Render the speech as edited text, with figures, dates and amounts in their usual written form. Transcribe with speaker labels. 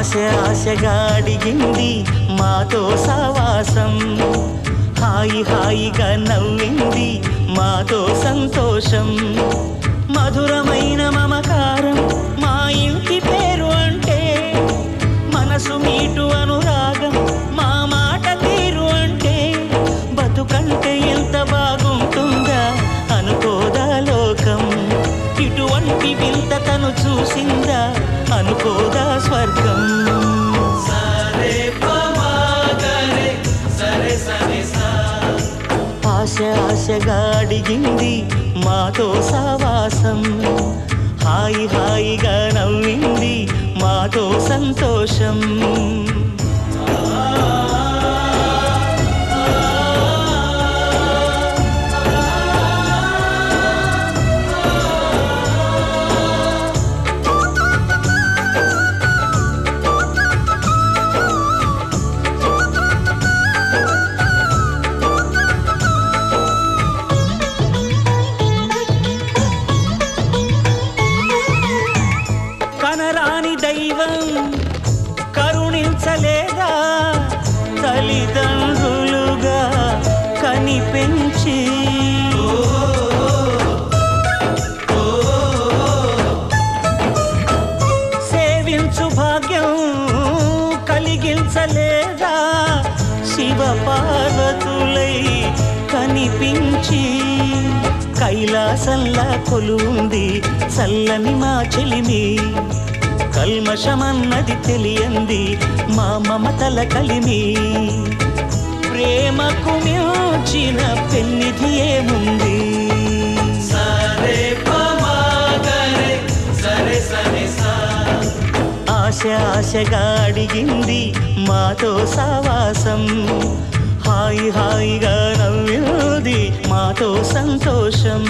Speaker 1: ఆశగా అడిగింది మాతో సావాసం, హాయిగా నవ్వింది మాతో సంతోషం. మధురమైన మమకారం మా ఇంటి పేరు అంటే, మనసు మీటు అనురాగం మా మాట తీరు అంటే, బతుకంటే ఎంత బాగుంటుందా అనుకోదా లోకం. ఇటువంటి వింత తను చూసిందా అనుకోదా స్వర్గం. ఆశగా అడిగింది మాతో సావాసం, హాయిగా నవ్వింది మాతో సంతోషం. కనరాని దైవం కరుణించలేదా తల్లిదండ్రులుగా కనిపెంచి, సేవించు భాగ్యం కలిగించలేదా శివ పార్వతులై కనిపించి. కైలాసంలా కొలుంది చల్లని మా చెలిమి, కల్మషమన్నది తెలియంది మా మమతల కలిమి. ప్రేమకు మించిన పెన్నిధి ఏముంది. ఆశగా అడిగింది మాతో సావాసం, హాయిగా నవ్వింది మాతో సంతోషం.